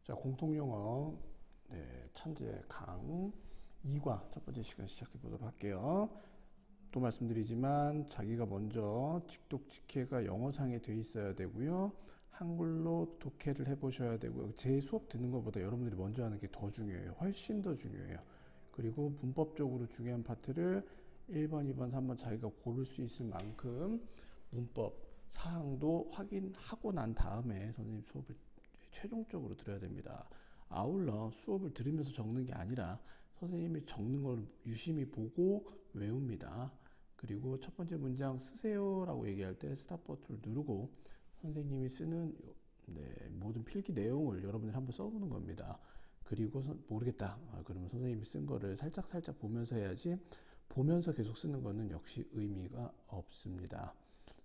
자, 공통영어 천재 강 2과 첫 번째 시간 시작해 보도록 할게요. 또 말씀드리지만 자기가 먼저 직독직해가 영어상에 돼 있어야 되고요. 한글로 독해를 해보셔야 되고요. 제 수업 듣는 것보다 여러분들이 먼저 하는 게 더 중요해요. 훨씬 더 중요해요. 그리고 문법적으로 중요한 파트를 1번, 2번, 3번 자기가 고를 수 있을 만큼 문법 사항도 확인하고 난 다음에 선생님 수업을 최종적으로 들어야 됩니다. 아울러 수업을 들으면서 적는 게 아니라 선생님이 적는 걸 유심히 보고 외웁니다. 그리고 첫 번째 문장 쓰세요라고 얘기할 때 스탑 버튼을 누르고 선생님이 쓰는 모든 필기 내용을 여러분이 한번 써보는 겁니다. 그리고 모르겠다. 그러면 선생님이 쓴 거를 살짝 보면서 해야지, 보면서 계속 쓰는 거는 역시 의미가 없습니다.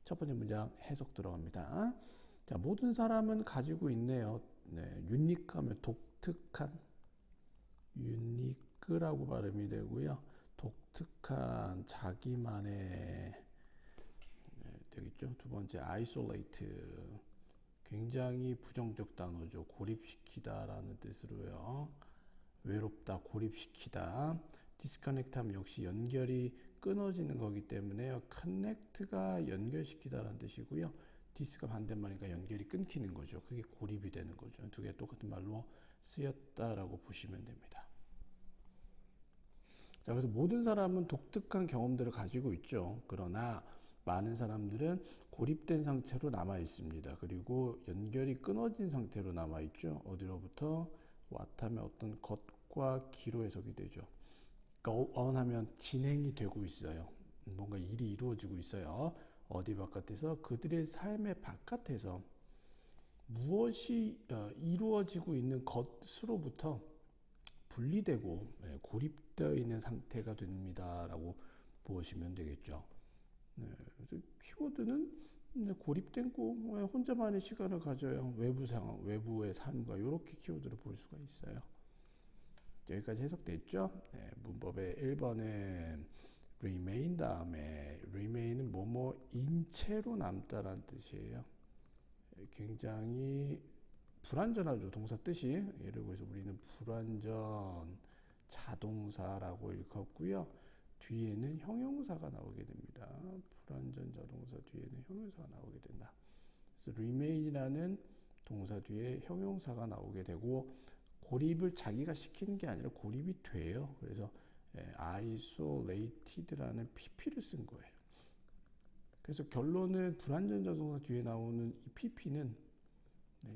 첫 번째 문장 해석 들어갑니다. 자, 모든 사람은 가지고 있네요. 유니크하면 독특한, 유니크라고 발음이 되고요. 독특한, 자기만의, 되겠죠. 두 번째, isolate. 굉장히 부정적 단어죠. 고립시키다라는 뜻으로요. 외롭다, 고립시키다. disconnect 하면 역시 연결이 끊어지는 거기 때문에요. connect가 연결시키다라는 뜻이고요. 디스가 반대말이니까 연결이 끊기는 거죠. 그게 고립이 되는 거죠. 두 개 똑같은 말로 쓰였다라고 보시면 됩니다. 자, 그래서 모든 사람은 독특한 경험들을 가지고 있죠. 그러나 많은 사람들은 고립된 상태로 남아 있습니다. 그리고 연결이 끊어진 상태로 남아 있죠. 어디로부터? 왓하면 어떤 것과 기로 해석이 되죠. 그러니까 on하면 진행이 되고 있어요. 뭔가 일이 이루어지고 있어요. 어디 바깥에서, 그들의 삶의 바깥에서 무엇이 이루어지고 있는 것으로부터 분리되고 고립되어 있는 상태가 됩니다 라고 보시면 되겠죠. 그래서 키워드는 고립된 거, 혼자만의 시간을 가져요. 외부 상황, 외부의 삶과 이렇게 키워드를 볼 수가 있어요. 여기까지 해석됐죠? 문법의 1번은 remain 다음에 remain은 뭐뭐인 채로 남다라는 뜻이에요. 굉장히 불완전하죠. 동사 뜻이. 예를 들어서 우리는 불완전 자동사라고 읽었고요. 뒤에는 형용사가 나오게 됩니다. 불완전 자동사 뒤에는 형용사가 나오게 된다. 그래서 remain이라는 동사 뒤에 형용사가 나오게 되고, 고립을 자기가 시키는 게 아니라 고립이 돼요. 그래서 isolated라는 pp를 쓴 거예요. 그래서 결론은 불완전 자동사 뒤에 나오는 이 pp는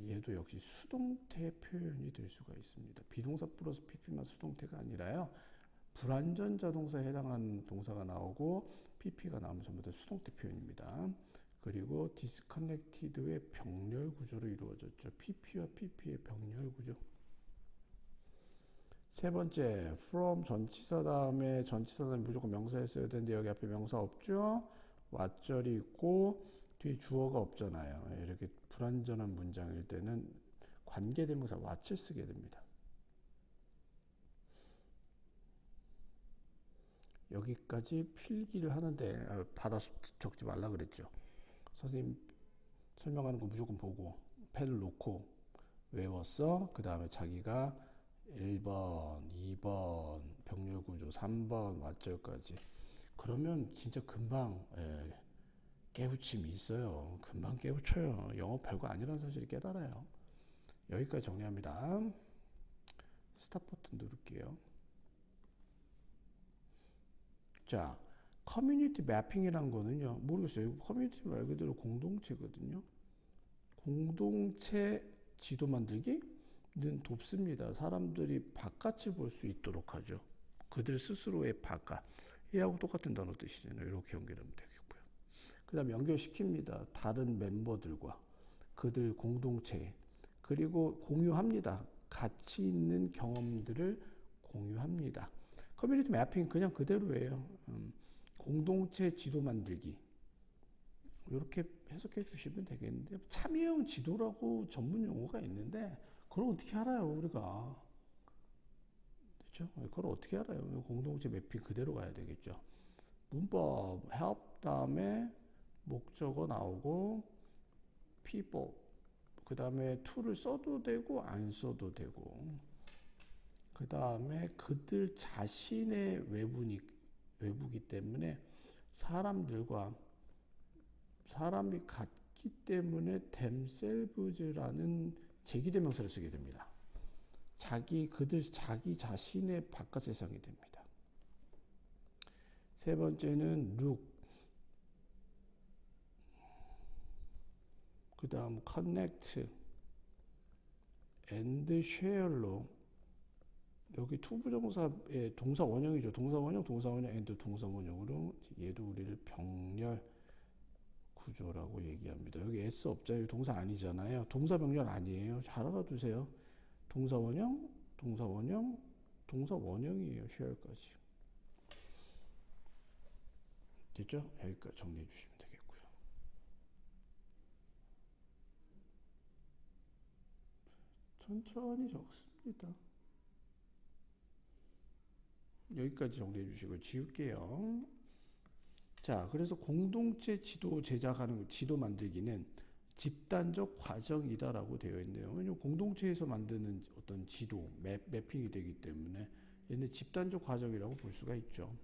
얘도 역시 수동태 표현이 될 수가 있습니다. 비동사 플러스 pp만 수동태가 아니라요. 불완전 자동사에 해당하는 동사가 나오고 pp가 나오면 전부 다 수동태 표현입니다. 그리고 disconnected의 병렬 구조로 이루어졌죠. pp와 pp의 병렬 구조. 세 번째, from 전치사 다음에 전치사는 무조건 명사에 써야 되는데 여기 앞에 명사 없죠? 왓절이 있고 뒤에 주어가 없잖아요. 이렇게 불완전한 문장일 때는 관계대명사 왓을 쓰게 됩니다. 여기까지 필기를 하는데 받아서 적지 말라 그랬죠. 선생님 설명하는 거 무조건 보고 펜을 놓고 외웠어. 그 다음에 자기가 1번, 2번, 병렬구조, 3번, 왓절까지. 그러면 진짜 금방 깨우침이 있어요. 금방 깨우쳐요. 영어 별거 아니라는 사실을 깨달아요. 여기까지 정리합니다. 스탑 버튼 누를게요. 자, 커뮤니티 매핑이란 거는요. 모르겠어요. 커뮤니티 말 그대로 공동체거든요. 공동체 지도 만들기는 돕습니다. 사람들이 바깥을 볼 수 있도록 하죠. 그들 스스로의 바깥. 얘하고 똑같은 단어 뜻이잖아요. 이렇게 연결하면 되겠고요. 그 다음에 연결시킵니다. 다른 멤버들과 그들 공동체. 그리고 공유합니다. 가치 있는 경험들을 공유합니다. 커뮤니티 매핑 그냥 그대로예요. 공동체 지도 만들기. 이렇게 해석해 주시면 되겠는데, 참여형 지도라고 전문 용어가 있는데 그걸 어떻게 알아요 우리가? 그렇죠? 그걸 어떻게 알아요? 공동체 매핑 그대로 가야 되겠죠. 문법 help 다음에 목적어 나오고 people 그 다음에 to를 써도 되고 안 써도 되고, 그 다음에 그들 자신의 외부기 때문에 사람이 같기 때문에 themselves라는 제기대명사를 쓰게 됩니다. 자기 자신의 바깥 세상이 됩니다. 세 번째는 look, 그 다음 connect and share로 여기 투부정사의 동사 원형이죠. 동사 원형 and 동사 원형으로 얘도 우리를 병렬 구조라고 얘기합니다. 여기 S 없잖아요. 동사 아니잖아요. 동사 병렬 아니에요. 잘 알아두세요. 동사 원형, 동사 원형이에요. share까지. 됐죠? 여기까지 정리해 주시면 되겠고요. 천천히 적습니다. 여기까지 정리해 주시고 지울게요. 자, 그래서 공동체 지도 제작하는 지도 만들기는 집단적 과정이다라고 되어 있네요. 왜냐하면 공동체에서 만드는 어떤 지도, 매핑이 되기 때문에 얘는 집단적 과정이라고 볼 수가 있죠.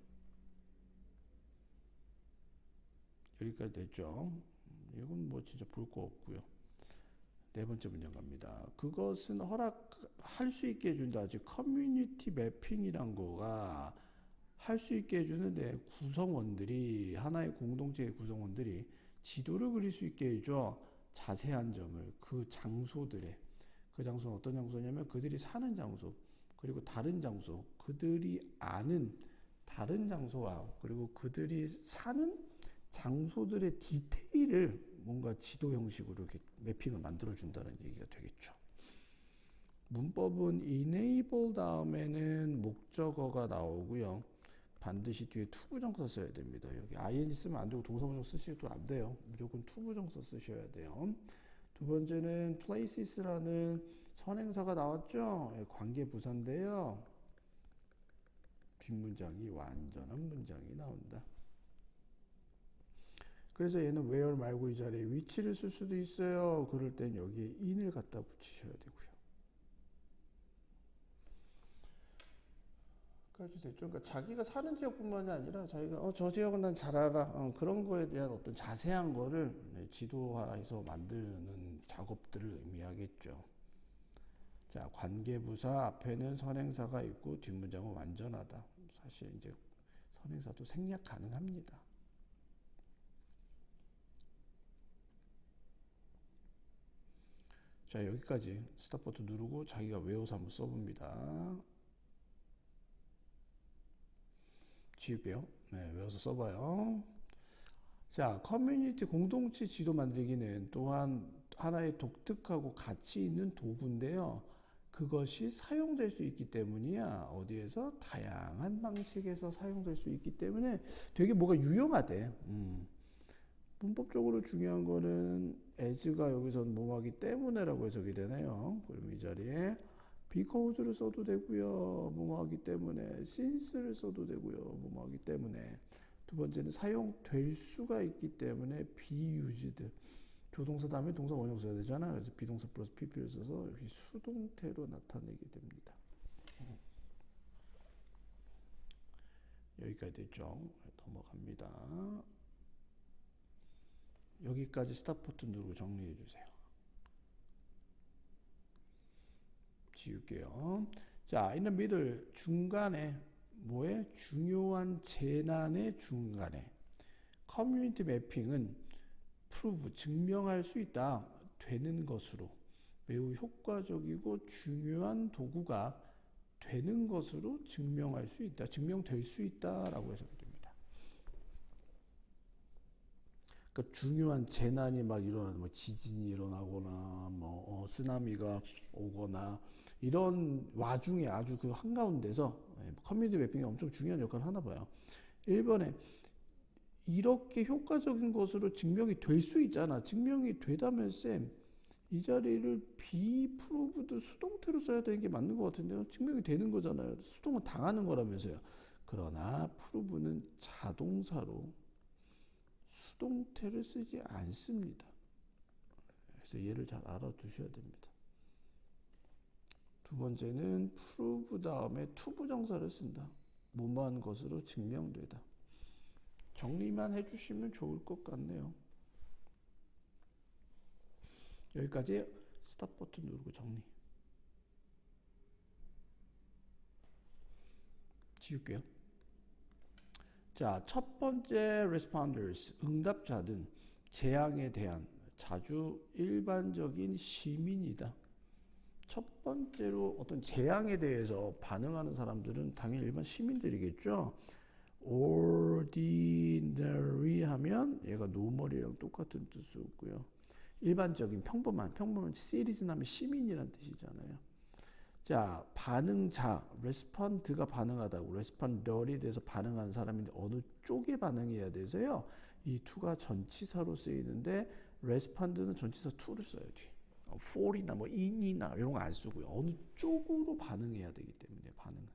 여기까지 됐죠. 이건 뭐 진짜 볼 거 없고요. 네 번째 문장 갑니다. 그것은 허락할 수 있게 해준다. 즉 커뮤니티 매핑이란 거가 할 수 있게 해주는 데 구성원들이, 하나의 공동체의 구성원들이 지도를 그릴 수 있게 해줘. 자세한 점을, 그 장소들의, 그 장소는 어떤 장소냐면 그들이 사는 장소, 그리고 다른 장소, 그들이 아는 다른 장소와 그리고 그들이 사는 장소들의 디테일을 뭔가 지도 형식으로 이렇게 매핑을 만들어준다는 얘기가 되겠죠. 문법은 enable 다음에는 목적어가 나오고요. 반드시 뒤에 투부정사 써야 됩니다. 여기 ing 쓰면 안 되고 동사원형 쓰시도 안 돼요. 무조건 투부정사 쓰셔야 돼요. 두 번째는 places라는 선행사가 나왔죠. 관계부사인데요. 뒷문장이 완전한 문장이 나온다. 그래서 얘는 where 말고 이 자리에 위치를 쓸 수도 있어요. 그럴 땐 여기에 in을 갖다 붙이셔야 되고요. 까지 됐죠. 그러니까 자기가 사는 지역뿐만이 아니라 자기가 저 지역은 난 잘 알아. 그런 거에 대한 어떤 자세한 거를 지도화해서 만드는 작업들을 의미하겠죠. 자, 관계부사 앞에는 선행사가 있고 뒷문장은 완전하다. 사실 이제 선행사도 생략 가능합니다. 자, 여기까지 스탑 버튼 누르고 자기가 외워서 한번 써봅니다. 지울게요. 네, 외워서 써봐요. 자, 커뮤니티 공동체 지도 만들기는 또한 하나의 독특하고 가치 있는 도구인데요. 그것이 사용될 수 있기 때문이야. 어디에서? 다양한 방식에서 사용될 수 있기 때문에 되게 뭐가 유용하대. 문법적으로 중요한 거는 as가 여기서 뭐하기 때문에라고 해석이 되네요. 그럼 이 자리에 because를 써도 되고요. 뭐하기 때문에 since를 써도 되고요. 뭐하기 때문에. 두 번째는 사용될 수가 있기 때문에 be used. 조동사 다음에 동사 원형 써야 되잖아. 그래서 비동사 플러스 pp를 써서 역시 수동태로 나타내게 됩니다. 여기까지 됐죠. 넘어갑니다. 여기까지 스탑 버튼 누르고 정리해 주세요. 지울게요. 자, in the middle, 중간에 뭐에? 중요한 재난의 중간에 커뮤니티 매핑은 prove, 증명할 수 있다. 되는 것으로 매우 효과적이고 중요한 도구가 되는 것으로 증명할 수 있다. 증명될 수 있다라고 해석이 됩니다. 그러니까 중요한 재난이 막 일어나는 뭐 지진이 일어나거나 뭐 쓰나미가 오거나 이런 와중에 아주 그 한가운데서 커뮤니티 매핑이 엄청 중요한 역할을 하나 봐요. 1번에 이렇게 효과적인 것으로 증명이 될 수 있잖아. 증명이 되다면 쌤, 이 자리를 be proved 수동태로 써야 되는 게 맞는 것 같은데요. 증명이 되는 거잖아요. 수동은 당하는 거라면서요. 그러나 prove는 자동사로 수동태를 쓰지 않습니다. 그래서 얘를 잘 알아두셔야 됩니다. 두 번째는 prove 다음에 to 부정사를 쓴다. 뭐뭐한 것으로 증명되다. 정리만 해주시면 좋을 것 같네요. 여기까지 스탑 버튼 누르고 정리. 지울게요. 자, 첫 번째 responders, 응답자든 재앙에 대한 자주 일반적인 시민이다. 첫 번째로 어떤 재앙에 대해서 반응하는 사람들은 당연히 일반 시민들이겠죠. ordinary 하면 얘가 normal이랑 똑같은 뜻이고요. 일반적인 평범한 시리즈 하면 시민이란 뜻이잖아요. 자, 반응자, respond가 반응하다고, responder에 대해서 반응하는 사람인데 어느 쪽에 반응해야 돼서요. 이 to가 전치사로 쓰이는데 respond는 전치사 to를 써요. 뒤에. for이나 뭐 in이나 이런 거 안 쓰고요. 어느 쪽으로 반응해야 되기 때문에 반응은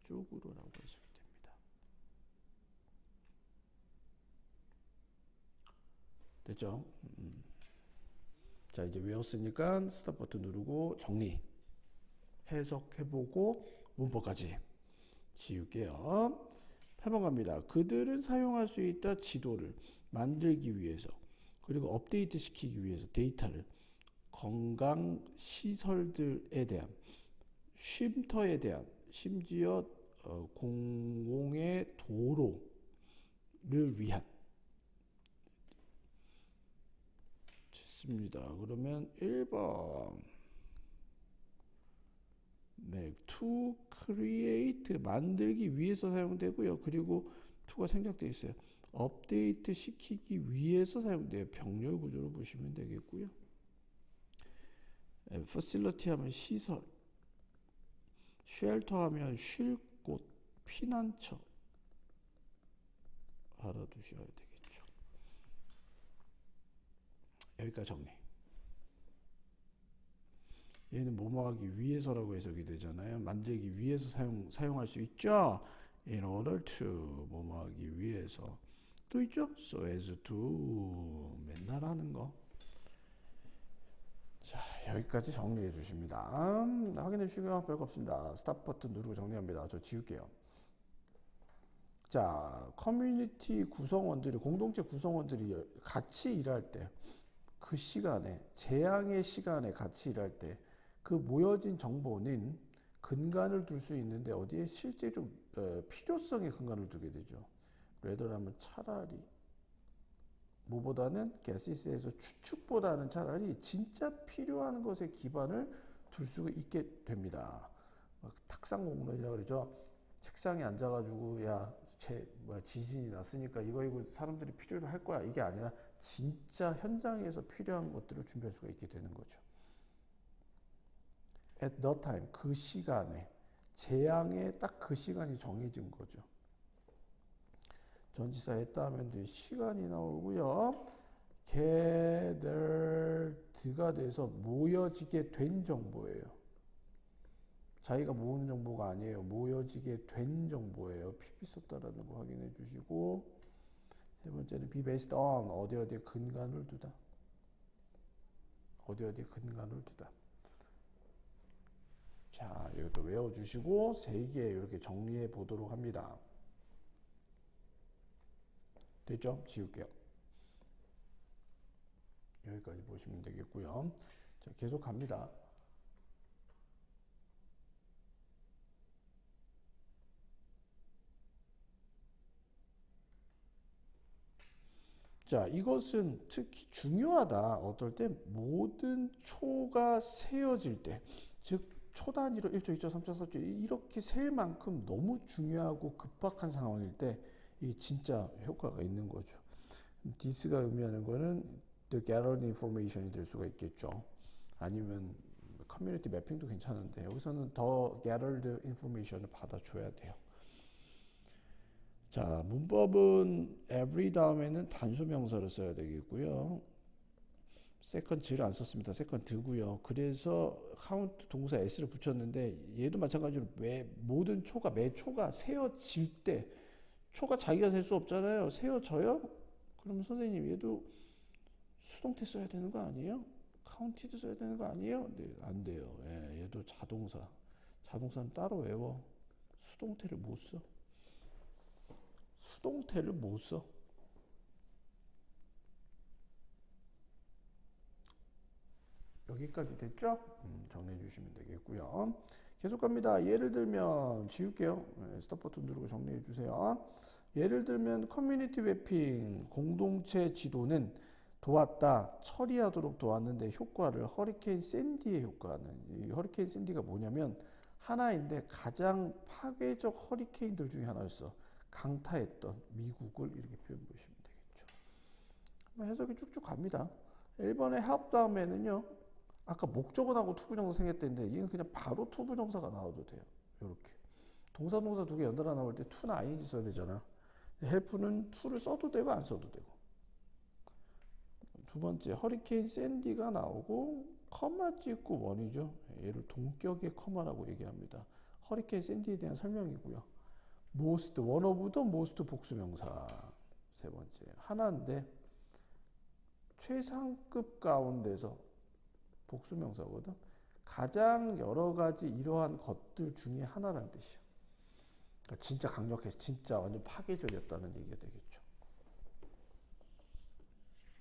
쪽으로라고 해석이 됩니다. 됐죠? 자, 이제 외웠으니까 스탑 버튼 누르고 정리. 해석해보고 문법까지 지울게요. 8번 갑니다. 그들은 사용할 수 있다 지도를 만들기 위해서 그리고 업데이트 시키기 위해서 데이터를 건강시설들에 대한 쉼터에 대한 심지어 공공의 도로를 위한 좋습니다. 그러면 1번 네, to create 만들기 위해서 사용되고요. 그리고 to가 생략되어 있어요. 업데이트 시키기 위해서 사용돼요. 병렬 구조로 보시면 되겠고요. facility 하면 시설, shelter 하면 쉴 곳, 피난처 알아두셔야 되겠죠. 여기까지 정리. 얘는 뭐뭐하기 위해서라고 해석이 되잖아요. 만들기 위해서 사용할 수 있죠. In order to 뭐뭐하기 위해서 또 있죠. So as to 맨날 하는 거. 자, 여기까지 정리해 주십니다. 확인해 주시고요. 별거 없습니다. 스탑 버튼 누르고 정리합니다. 저 지울게요. 자, 커뮤니티 구성원들이 공동체 구성원들이 같이 일할 때 그 시간에 재앙의 시간에 같이 일할 때 그 모여진 정보는 근간을 둘 수 있는데 어디에 실제적 필요성에 근간을 두게 되죠. rather하면 차라리 뭐보다는 게시스에서 추측보다는 차라리 진짜 필요한 것에 기반을 둘 수가 있게 됩니다. 탁상 공론이라고 그러죠. 책상에 앉아가지고 지진이 났으니까 이거 사람들이 필요로 할 거야. 이게 아니라 진짜 현장에서 필요한 것들을 준비할 수가 있게 되는 거죠. At the time, 그 시간에 재앙에 딱 그 시간이 정해진 거죠. 전치사 했다 하면 시간이 나오고요. gathered가 돼서 모여지게 된 정보예요. 자기가 모으는 정보가 아니에요. 모여지게 된 정보예요. PP 썼다라는 거 확인해 주시고 세 번째는 be based on 어디에 근간을 두다. 어디에 근간을 두다. 자, 이것도 외워주시고 3개 이렇게 정리해 보도록 합니다. 됐죠? 지울게요. 여기까지 보시면 되겠고요. 자, 계속 갑니다. 자, 이것은 특히 중요하다. 어떨 때 모든 초가 세어질 때, 즉 초 단위로 1초, 2초, 3초, 4초 이렇게 셀 만큼 너무 중요하고 급박한 상황일 때 이 진짜 효과가 있는 거죠. this가 의미하는 거는 the gathered information이 될 수가 있겠죠. 아니면 커뮤니티 매핑도 괜찮은데 여기서는 더 gathered information을 받아줘야 돼요. 자, 문법은 every 다음에는 단수명사를 써야 되겠고요. second를 안 썼습니다. second고요. 그래서 count 동사 s를 붙였는데 얘도 마찬가지로 모든 초가 매 초가 세어질 때 초가 자기가 셀 수 없잖아요. 세어져요? 그럼 선생님 얘도 수동태 써야 되는 거 아니에요? 카운티드 써야 되는 거 아니에요? 네, 안 돼요. 예, 얘도 자동사. 자동사는 따로 외워. 수동태를 못 써. 수동태를 못 써. 여기까지 됐죠? 정리해 주시면 되겠고요. 계속 갑니다. 예를 들면 지울게요. 스탑 버튼 누르고 정리해 주세요. 예를 들면 커뮤니티 맵핑 공동체 지도는 도왔다, 처리하도록 도왔는데 효과를 허리케인 샌디의 효과는, 이 허리케인 샌디가 뭐냐면 하나인데 가장 파괴적 허리케인들 중에 하나였어. 강타했던 미국을 이렇게 표현 보시면 되겠죠. 해석이 쭉쭉 갑니다. 1번에 help 다음에는요, 아까 목적어하고 투부정사 생겼는데 얘는 그냥 바로 투부정사가 나와도 돼요. 이렇게 동사 두 개 연달아 나올 때 to나 ing 써야 되잖아. help는 to를 써도 되고 안 써도 되고. 두 번째 허리케인 샌디가 나오고 커마 찍고 원이죠. 얘를 동격의 커마라고 얘기합니다. 허리케인 샌디에 대한 설명이고요. most, one of the most 복수명사. 세 번째 하나인데 최상급 가운데서 복수명사거든. 가장 여러 가지 이러한 것들 중에 하나라는 뜻이야. 그러니까 진짜 강력해서 진짜 완전 파괴적이었다는 얘기가 되겠죠.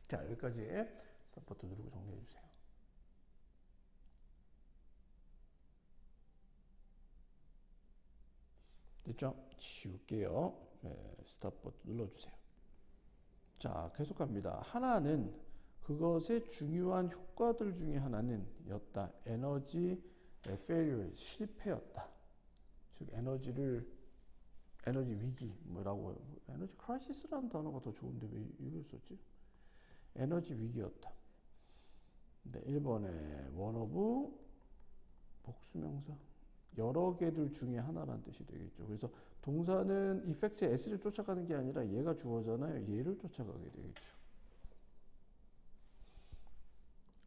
자, 여기까지 스탑 버튼 누르고 정리해 주세요. 됐죠? 지울게요. 네, 스탑 버튼 눌러주세요. 자, 계속 갑니다. 하나는 그것의 중요한 효과들 중에 하나는 였다. 에너지 failure, 실패였다. 즉 에너지 위기 뭐라고 에너지 크라이시스라는 단어가 더 좋은데 왜 이걸 썼지? 에너지 위기였다. 네, 1번에 one of 복수명사 여러 개들 중에 하나라는 뜻이 되겠죠. 그래서 동사는 effect의 s를 쫓아가는 게 아니라 얘가 주어잖아요. 얘를 쫓아가게 되겠죠.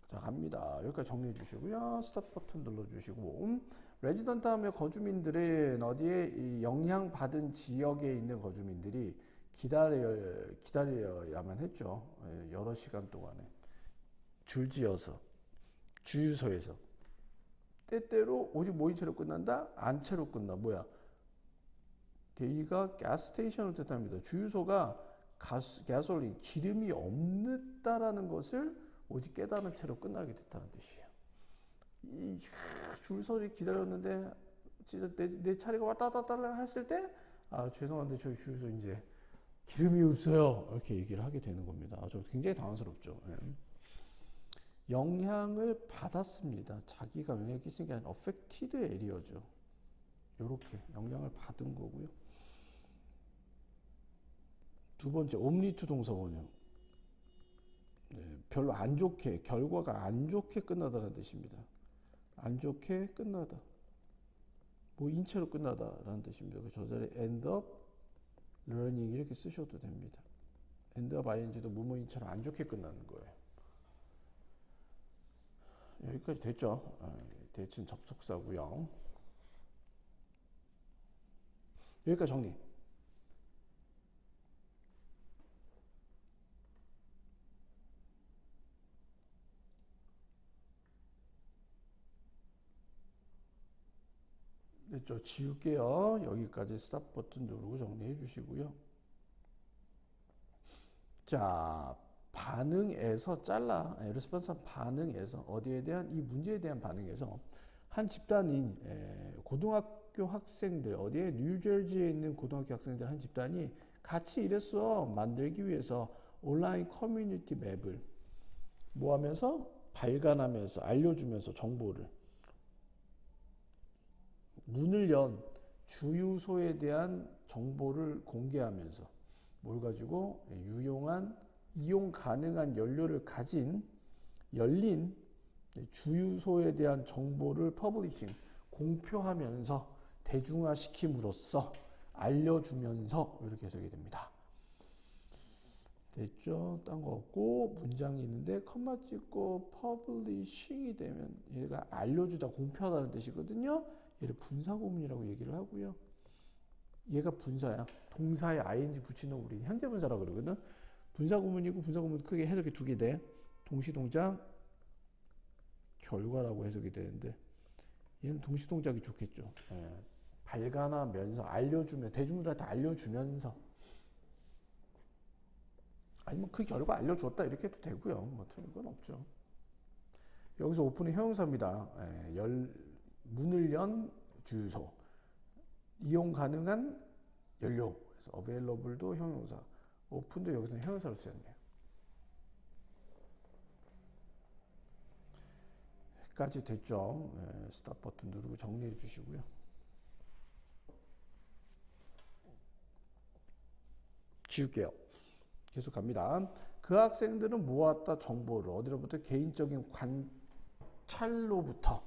자, 갑니다. 여기까지 정리해 주시고요. 스탑 버튼 눌러 주시고 레지던트 하면 거주민들은 어디에 이 영향받은 지역에 있는 거주민들이 기다려야만 했죠. 여러 시간 동안에 줄지어서 주유소에서 때때로 오직 모인채로 끝난다? 안채로 끝나. 뭐야? 대의가 가스테이션을 뜻합니다. 주유소가 가솔린, 기름이 없다라는 것을 오직 깨달은 채로 끝나게 됐다는 뜻이에요. 이 줄서를 기다렸는데 진짜 내 차례가 왔다 갔다 했을 때 죄송한데 저희 주유소 이제 기름이 없어요. 이렇게 얘기를 하게 되는 겁니다. 굉장히 당황스럽죠. 예. 영향을 받았습니다. 자기가 영향을 끼친 게 아니라 affected area죠. 이렇게 영향을 받은 거고요. 두 번째 omni to 동사 원형. 네, 별로 안 좋게, 결과가 안 좋게 끝나다는 뜻입니다. 안 좋게 끝나다. 뭐 인체로 끝나다라는 뜻입니다. 저 자리에 end up learning 이렇게 쓰셔도 됩니다. end up ing도 무모인체로 안 좋게 끝나는 거예요. 여기까지 됐죠? 대칭 접속사고요. 여기까지 정리. 됐죠? 지울게요. 여기까지 스탑 버튼 누르고 정리해 주시고요. 자, 반응에서 잘라. 레스폰스 반응에서 어디에 대한 이 문제에 대한 반응에서 한 집단인 고등학교 학생들 어디에 뉴저지에 있는 고등학교 학생들 한 집단이 같이 일해서 만들기 위해서 온라인 커뮤니티 맵을 뭐 하면서 발간하면서 알려주면서 정보를 문을 연 주유소에 대한 정보를 공개하면서 뭘 가지고 이용 가능한 연료를 가진 열린 주유소에 대한 정보를 퍼블리싱 공표하면서 대중화시킴으로써 알려주면서 이렇게 해석이 됩니다. 됐죠? 딴 거 없고 문장이 있는데 컴마 찍고 퍼블리싱이 되면 얘가 알려주다 공표하다는 뜻이거든요. 얘를 분사구문이라고 얘기를 하고요. 얘가 분사야. 동사에 ing 붙이는 우리 현재 분사라고 그러거든. 분사구문이고 분사구문 크게 해석이 두 개 돼. 동시동작 결과라고 해석이 되는데 얘는 동시동작이 좋겠죠. 예. 발간하면서 알려주면 대중들한테 알려주면서 아니면 그 결과 알려줬다 이렇게 해도 되고요. 뭐 틀린 건 없죠. 여기서 오픈은 형용사입니다. 예. 문을 연 주유소 이용 가능한 연료 그래서 available도 형용사 오픈도 여기서는 형용사로 쓰였네요. 까지 됐죠. 예. 스탑 버튼 누르고 정리해 주시고요. 지울게요. 계속 갑니다. 그 학생들은 모았다 정보를 어디로부터 개인적인 관찰로부터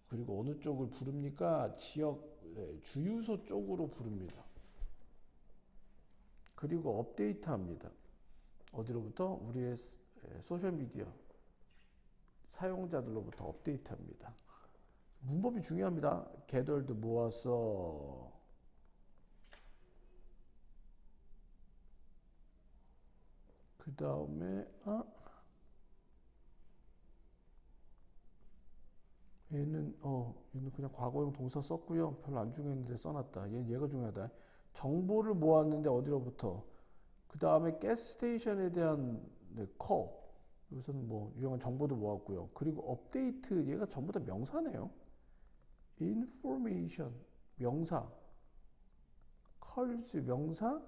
그리고 어느 쪽을 부릅니까? 지역 주유소 쪽으로 부릅니다. 그리고 업데이트합니다. 어디로부터? 우리의 소셜미디어 사용자들로부터 업데이트합니다. 문법이 중요합니다. gathered 모아서 그 다음에 얘는 그냥 과거형 동사 썼고요. 별로 안 중요했는데 써놨다. 얘가 중요하다. 정보를 모았는데 어디로부터? 그 다음에 가스스테이션에 대한 콜. 여기서는 뭐 유용한 정보도 모았고요. 그리고 업데이트 얘가 전부 다 명사네요. information 명사, calls 명사,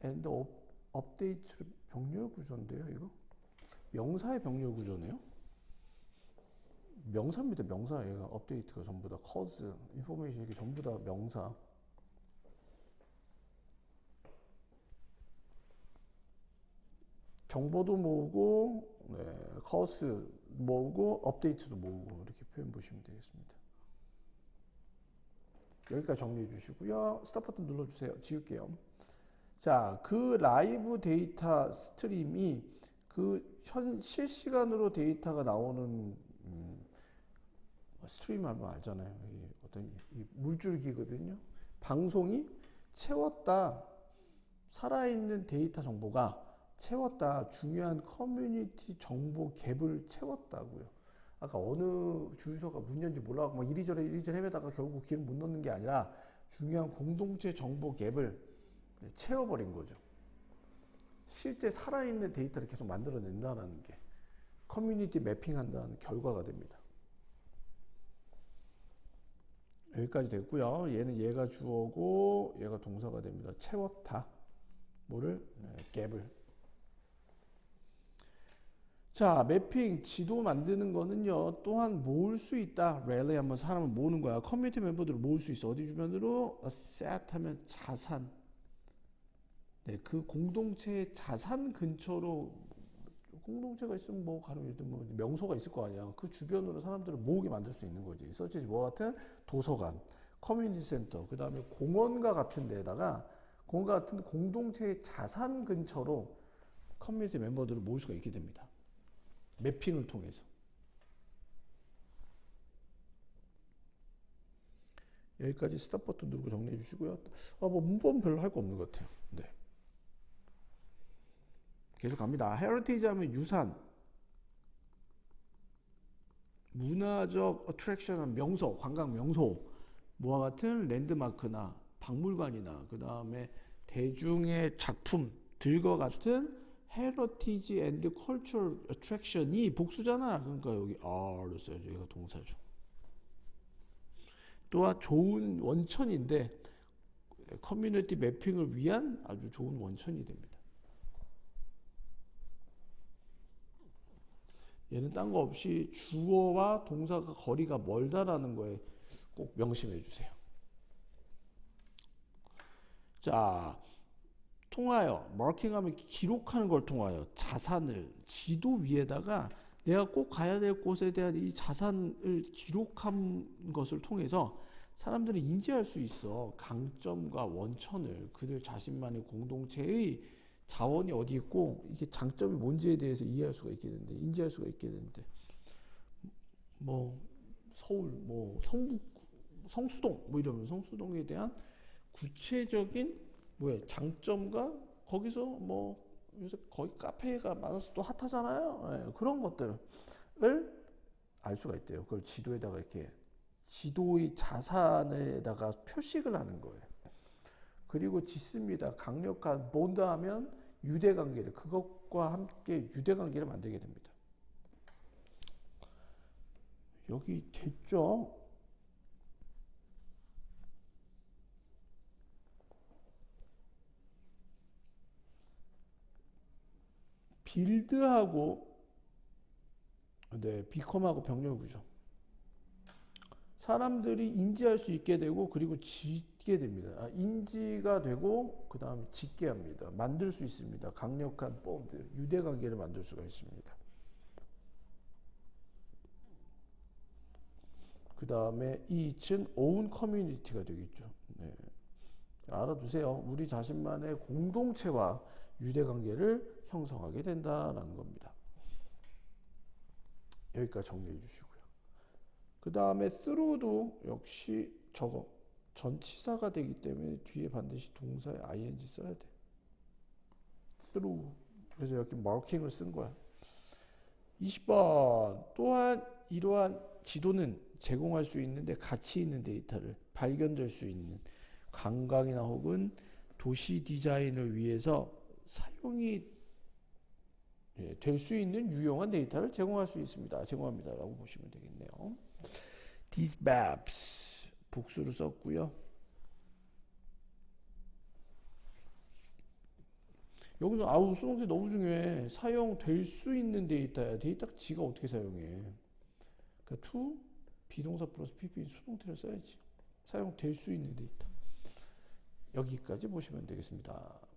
and update로 병렬 구조인데요. 이거 명사의 병렬 구조네요. 명사입니다. 명사 얘가 업데이트가 전부 다 calls, information 이게 전부 다 명사. 정보도 모으고, calls 모으고, 업데이트도 모으고 이렇게 표현 보시면 되겠습니다. 여기까지 정리해 주시고요. 스탑 버튼 눌러주세요. 지울게요. 자, 그 라이브 데이터 스트림이 실시간으로 데이터가 나오는 스트림 하면 알잖아요. 어떤 물줄기거든요. 방송이 채웠다. 살아있는 데이터 정보가 채웠다. 중요한 커뮤니티 정보 갭을 채웠다고요. 아까 어느 주유소가 문 연지 몰라서 막 이리저리 헤매다가 결국 길을 못 넣는 게 아니라 중요한 공동체 정보 갭을 채워버린 거죠. 실제 살아있는 데이터를 계속 만들어낸다는 게 커뮤니티 매핑한다는 결과가 됩니다. 여기까지 됐고요. 얘는 얘가 주어고 얘가 동사가 됩니다. 채웠다. 뭐를? 갭을. 자, 매핑, 지도 만드는 거는요, 또한 모을 수 있다. 랠리 하면 사람을 모으는 거야. 커뮤니티 멤버들을 모을 수 있어. 어디 주변으로? asset 하면 자산. 네, 그 공동체의 자산 근처로 공동체가 있으면 뭐 가령 뭐 명소가 있을 거 아니야. 그 주변으로 사람들을 모으게 만들 수 있는 거지. 서치 뭐 같은 도서관, 커뮤니티 센터, 그 다음에 공원과 같은 데다가 공원과 같은 공동체의 자산 근처로 커뮤니티 멤버들을 모을 수가 있게 됩니다. 매핑을 통해서. 여기까지 스탑 버튼 누르고 정리해 주시고요. 뭐 문법은 별로 할 거 없는 것 같아요. 네. 계속 갑니다. 헤리티지 하면 유산, 문화적 어트랙션, 명소, 관광 명소, 뭐와 같은 랜드마크나 박물관이나 그 다음에 대중의 작품들과 같은 헤리티지 앤드 컬처럴 어트랙션이 복수잖아. 그러니까 여기 R로 써야죠. 얘가 동사죠. 또한 좋은 원천인데 커뮤니티 매핑을 위한 아주 좋은 원천이 됩니다. 얘는 딴 거 없이 주어와 동사가 거리가 멀다라는 거에 꼭 명심해 주세요. 자, 통하여, 마킹하면 기록하는 걸 통하여 자산을 지도 위에다가 내가 꼭 가야 될 곳에 대한 이 자산을 기록한 것을 통해서 사람들이 인지할 수 있어. 강점과 원천을 그들 자신만의 공동체의 자원이 어디 있고 이게 장점이 뭔지에 대해서 이해할 수가 있게 되는데 인지할 수가 있게 되는데 뭐 서울 뭐 성수동 뭐 이러면 성수동에 대한 구체적인 장점과 거기서 뭐 요새 거의 카페가 많아서 또 핫하잖아요. 예, 그런 것들을 알 수가 있대요. 그걸 지도에다가 이렇게 지도의 자산에다가 표식을 하는 거예요. 그리고 짓습니다. 강력한 본드하면 유대관계를 그것과 함께 유대관계를 만들게 됩니다. 여기 됐죠? 빌드하고 네, 비컴하고 병렬구조. 사람들이 인지할 수 있게 되고 그리고 짓게 됩니다. 인지가 되고 그 다음에 짓게 합니다. 만들 수 있습니다. 강력한 본드, 유대관계를 만들 수가 있습니다. 그 다음에 이 이츠는 오운 커뮤니티가 되겠죠. 네. 알아두세요. 우리 자신만의 공동체와 유대관계를 형성하게 된다는 겁니다. 여기까지 정리해 주시고요. 그 다음에 through도 역시 저거 전치사가 되기 때문에 뒤에 반드시 동사에 ing 써야 돼. through. 그래서 여기 마킹을 쓴 거야. 20번. 또한 이러한 지도는 제공할 수 있는데 가치 있는 데이터를 발견될 수 있는 관광이나 혹은 도시 디자인을 위해서 사용이 될 수 있는 유용한 데이터를 제공할 수 있습니다. 제공합니다라고 보시면 되겠네요. These maps 복수를 썼고요. 여기서 수동태 너무 중요해. 사용될 수 있는 데이터야. 데이터 지가 어떻게 사용해? 그러니까 to 비동사 플러스 pp 수동태를 써야지. 사용될 수 있는 데이터. 여기까지 보시면 되겠습니다.